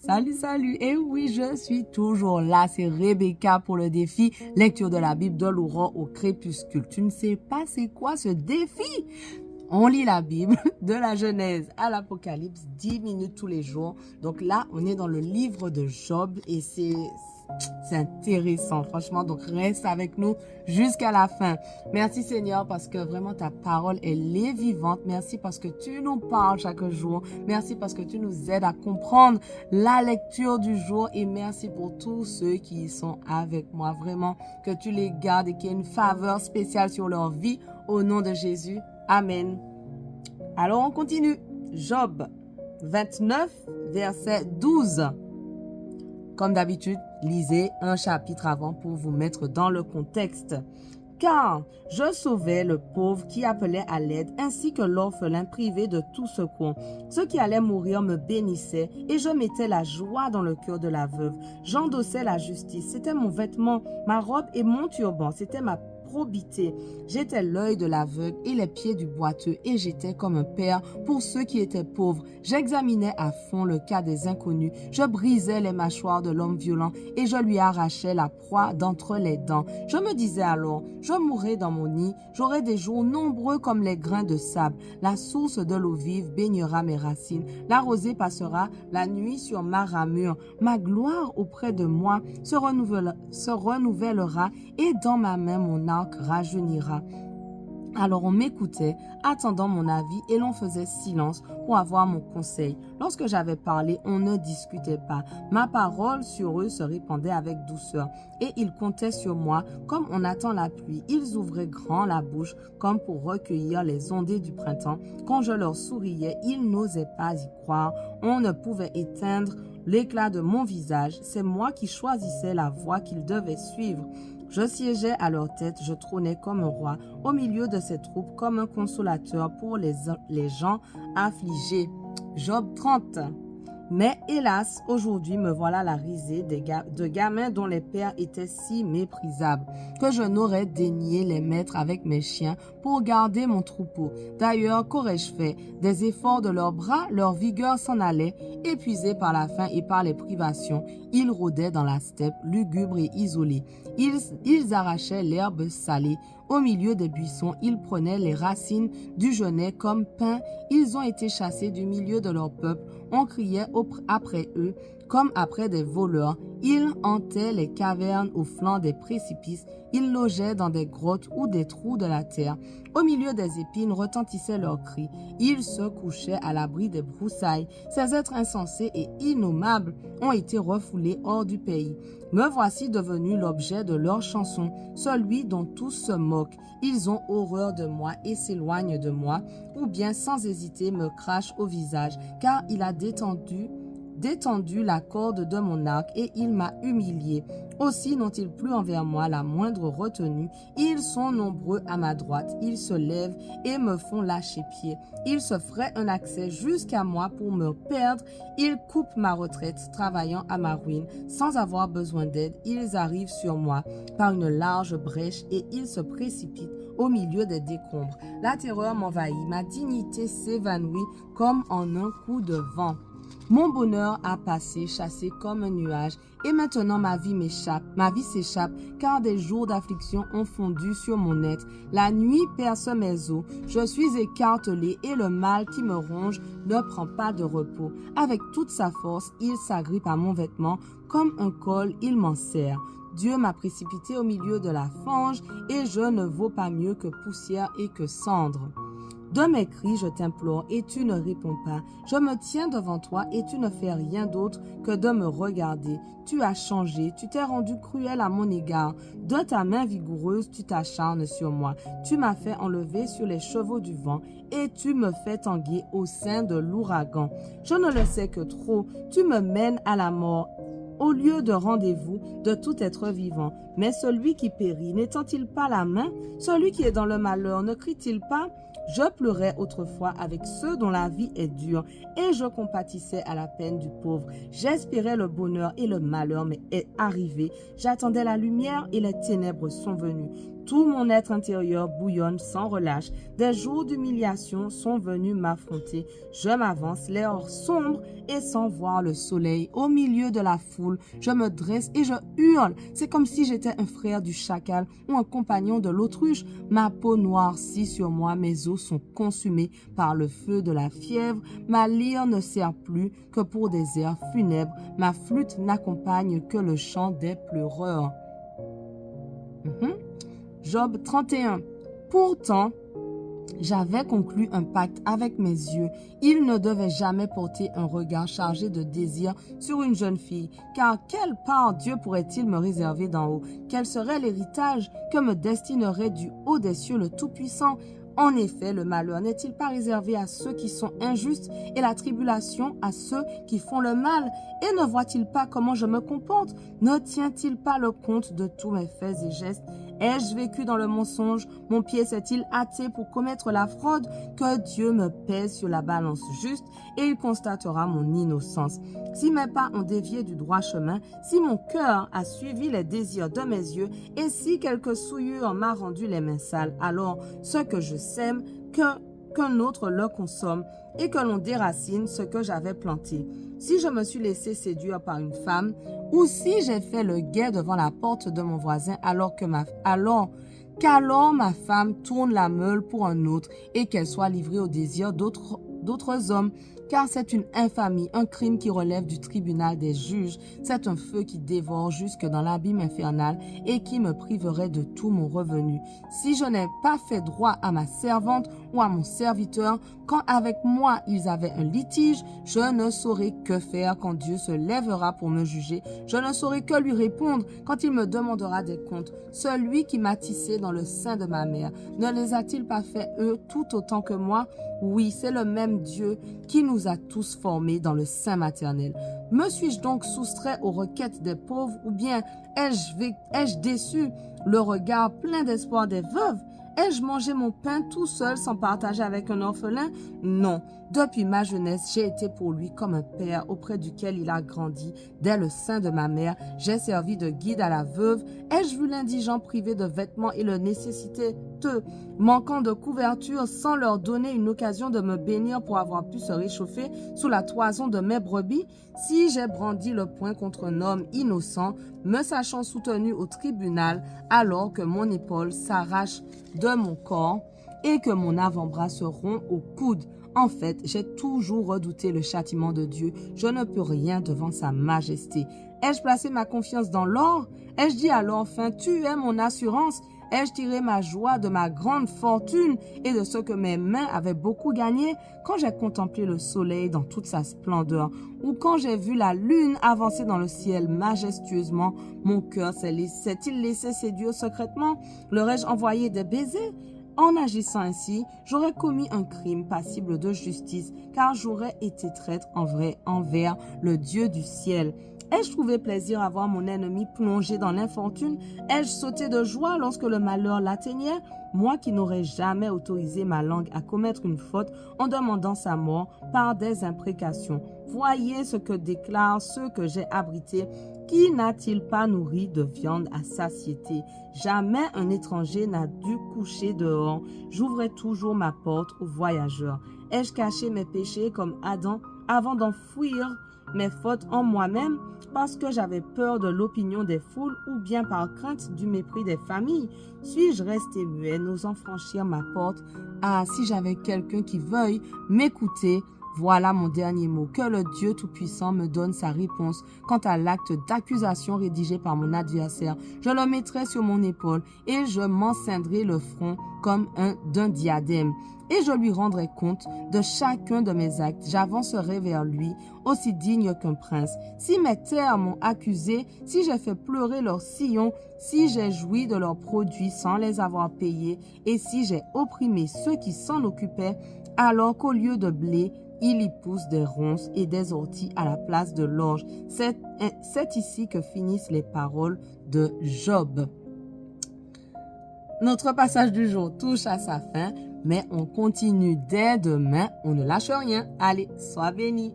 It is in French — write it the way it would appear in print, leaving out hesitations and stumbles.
Salut, salut. Et oui, je suis toujours là. C'est Rebecca pour le défi lecture de la Bible de l'aurore au crépuscule. Tu ne sais pas c'est quoi ce défi? On lit la Bible de la Genèse à l'Apocalypse 10 minutes tous les jours. Donc là, on est dans le livre de Job et c'est intéressant, franchement. Donc reste avec nous jusqu'à la fin. Merci Seigneur parce que vraiment ta parole, elle est vivante. Merci parce que tu nous parles chaque jour. Merci parce que tu nous aides à comprendre la lecture du jour et merci pour tous ceux qui sont avec moi. Vraiment que tu les gardes et qu'il y ait une faveur spéciale sur leur vie au nom de Jésus. Amen. Alors on continue. Job 29, verset 12. Comme d'habitude, lisez un chapitre avant pour vous mettre dans le contexte. Car je sauvais le pauvre qui appelait à l'aide, ainsi que l'orphelin privé de tout secours. Ceux qui allaient mourir me bénissaient, et je mettais la joie dans le cœur de la veuve. J'endossais la justice, c'était mon vêtement, ma robe et mon turban, c'était ma probité. J'étais l'œil de l'aveugle et les pieds du boiteux, et j'étais comme un père pour ceux qui étaient pauvres. J'examinais à fond le cas des inconnus. Je brisais les mâchoires de l'homme violent et je lui arrachais la proie d'entre les dents. Je me disais alors, je mourrai dans mon nid, j'aurai des jours nombreux comme les grains de sable. La source de l'eau vive baignera mes racines. La rosée passera la nuit sur ma ramure. Ma gloire auprès de moi se renouvellera et dans ma main mon arc rajeunira. Alors on m'écoutait, attendant mon avis, et l'on faisait silence pour avoir mon conseil. Lorsque j'avais parlé, on ne discutait pas. Ma parole sur eux se répandait avec douceur, et ils comptaient sur moi comme on attend la pluie. Ils ouvraient grand la bouche comme pour recueillir les ondées du printemps. Quand je leur souriais, ils n'osaient pas y croire. On ne pouvait éteindre l'éclat de mon visage. C'est moi qui choisissais la voie qu'ils devaient suivre. Je siégeais à leur tête, je trônais comme un roi, au milieu de ces troupes comme un consolateur pour les gens affligés. Job 30. Mais hélas, aujourd'hui me voilà la risée de gamins dont les pères étaient si méprisables que je n'aurais daigné les mettre avec mes chiens pour garder mon troupeau. D'ailleurs, qu'aurais-je fait? Des efforts de leurs bras, leur vigueur s'en allait, épuisés par la faim et par les privations. Ils rôdaient dans la steppe, lugubres et isolés. Ils arrachaient l'herbe salée. Au milieu des buissons, ils prenaient les racines du genêt comme pain. Ils ont été chassés du milieu de leur peuple. On criait après eux comme après des voleurs. Ils hantaient les cavernes au flanc des précipices. Ils logeaient dans des grottes ou des trous de la terre. Au milieu des épines retentissaient leurs cris. Ils se couchaient à l'abri des broussailles. Ces êtres insensés et innommables ont été refoulés hors du pays. Me voici devenu l'objet de leurs chansons, celui dont tous se moquent. Ils ont horreur de moi et s'éloignent de moi, ou bien sans hésiter me crachent au visage, car il a détendu la corde de mon arc et il m'a humilié. Aussi n'ont-ils plus envers moi la moindre retenue. Ils sont nombreux à ma droite. Ils se lèvent et me font lâcher pied. Ils se feraient un accès jusqu'à moi pour me perdre. Ils coupent ma retraite, travaillant à ma ruine. Sans avoir besoin d'aide, ils arrivent sur moi par une large brèche et ils se précipitent au milieu des décombres. La terreur m'envahit, ma dignité s'évanouit comme en un coup de vent. Mon bonheur a passé, chassé comme un nuage, et maintenant ma vie s'échappe, car des jours d'affliction ont fondu sur mon être. La nuit perce mes os, je suis écartelé, et le mal qui me ronge ne prend pas de repos. Avec toute sa force, il s'agrippe à mon vêtement, comme un col, il m'en serre. Dieu m'a précipité au milieu de la fange, et je ne vaux pas mieux que poussière et que cendre. De mes cris, je t'implore et tu ne réponds pas. Je me tiens devant toi et tu ne fais rien d'autre que de me regarder. Tu as changé, tu t'es rendu cruel à mon égard. De ta main vigoureuse, tu t'acharnes sur moi. Tu m'as fait enlever sur les chevaux du vent et tu me fais tanguer au sein de l'ouragan. Je ne le sais que trop, tu me mènes à la mort au lieu de rendez-vous de tout être vivant. Mais celui qui périt, n'étend-il pas la main? Celui qui est dans le malheur, ne crie-t-il pas? Je pleurais autrefois avec ceux dont la vie est dure, et je compatissais à la peine du pauvre. J'espérais le bonheur et le malheur m'est arrivé. J'attendais la lumière et les ténèbres sont venues. Tout mon être intérieur bouillonne sans relâche. Des jours d'humiliation sont venus m'affronter. Je m'avance, l'air sombre et sans voir le soleil. Au milieu de la foule, je me dresse et je hurle. C'est comme si j'étais un frère du chacal ou un compagnon de l'autruche. Ma peau noircit sur moi, mes os sont consumés par le feu de la fièvre. Ma lyre ne sert plus que pour des airs funèbres. Ma flûte n'accompagne que le chant des pleureurs. Job 31. Pourtant, j'avais conclu un pacte avec mes yeux. Il ne devait jamais porter un regard chargé de désir sur une jeune fille, car quelle part Dieu pourrait-il me réserver d'en haut? Quel serait l'héritage que me destinerait du haut des cieux le Tout-Puissant? En effet, le malheur n'est-il pas réservé à ceux qui sont injustes et la tribulation à ceux qui font le mal? Et ne voit-il pas comment je me comporte? Ne tient-il pas le compte de tous mes faits et gestes? Ai-je vécu dans le mensonge? Mon pied s'est-il hâté pour commettre la fraude? Que Dieu me pèse sur la balance juste et il constatera mon innocence. Si mes pas ont dévié du droit chemin, si mon cœur a suivi les désirs de mes yeux et si quelque souillure m'a rendu les mains sales, alors ce que je sème, qu'un autre le consomme et que l'on déracine ce que j'avais planté. Si je me suis laissé séduire par une femme, ou si j'ai fait le guet devant la porte de mon voisin qu'alors ma femme tourne la meule pour un autre et qu'elle soit livrée au désir d'autres hommes, car c'est une infamie, un crime qui relève du tribunal des juges. C'est un feu qui dévore jusque dans l'abîme infernal et qui me priverait de tout mon revenu. Si je n'ai pas fait droit à ma servante ou à mon serviteur, quand avec moi ils avaient un litige, je ne saurais que faire quand Dieu se lèvera pour me juger. Je ne saurais que lui répondre quand il me demandera des comptes. Celui qui m'a tissé dans le sein de ma mère, ne les a-t-il pas fait eux tout autant que moi? Oui, c'est le même Dieu qui nous a tous formés dans le sein maternel. Me suis-je donc soustrait aux requêtes des pauvres ou bien ai-je déçu le regard plein d'espoir des veuves? Ai-je mangé mon pain tout seul sans partager avec un orphelin? Non. Depuis ma jeunesse, j'ai été pour lui comme un père auprès duquel il a grandi. Dès le sein de ma mère, j'ai servi de guide à la veuve. Ai-je vu l'indigent privé de vêtements et le nécessiteux manquant de couverture sans leur donner une occasion de me bénir pour avoir pu se réchauffer sous la toison de mes brebis? Si j'ai brandi le poing contre un homme innocent, me sachant soutenu au tribunal, alors que mon épaule s'arrache de mon corps et que mon avant-bras se rompt au coude. En fait, j'ai toujours redouté le châtiment de Dieu. Je ne peux rien devant sa majesté. Ai-je placé ma confiance dans l'or? Ai-je dit à l'orphelin, tu es mon assurance? Ai-je tiré ma joie de ma grande fortune et de ce que mes mains avaient beaucoup gagné? Quand j'ai contemplé le soleil dans toute sa splendeur, ou quand j'ai vu la lune avancer dans le ciel majestueusement, mon cœur s'est-il laissé séduire secrètement? Leur ai-je envoyé des baisers? En agissant ainsi, j'aurais commis un crime passible de justice, car j'aurais été traître envers le Dieu du ciel. Ai-je trouvé plaisir à voir mon ennemi plongé dans l'infortune? Ai-je sauté de joie lorsque le malheur l'atteignait? Moi qui n'aurais jamais autorisé ma langue à commettre une faute en demandant sa mort par des imprécations. Voyez ce que déclarent ceux que j'ai abrités. Qui n'a-t-il pas nourri de viande à satiété? Jamais un étranger n'a dû coucher dehors. J'ouvrais toujours ma porte aux voyageurs. Ai-je caché mes péchés comme Adam avant d'enfouir mes fautes en moi-même parce que j'avais peur de l'opinion des foules ou bien par crainte du mépris des familles? Suis-je resté muet, n'osant franchir ma porte? Ah, si j'avais quelqu'un qui veuille m'écouter! Voilà mon dernier mot. Que le Dieu Tout-Puissant me donne sa réponse quant à l'acte d'accusation rédigé par mon adversaire. Je le mettrai sur mon épaule et je m'enceindrai le front comme d'un diadème. Et je lui rendrai compte de chacun de mes actes. J'avancerai vers lui, aussi digne qu'un prince. Si mes terres m'ont accusé, si j'ai fait pleurer leurs sillons, si j'ai joui de leurs produits sans les avoir payés, et si j'ai opprimé ceux qui s'en occupaient, alors qu'au lieu de blé, il y pousse des ronces et des orties à la place de l'orge. C'est ici que finissent les paroles de Job. Notre passage du jour touche à sa fin, mais on continue dès demain. On ne lâche rien. Allez, sois bénis.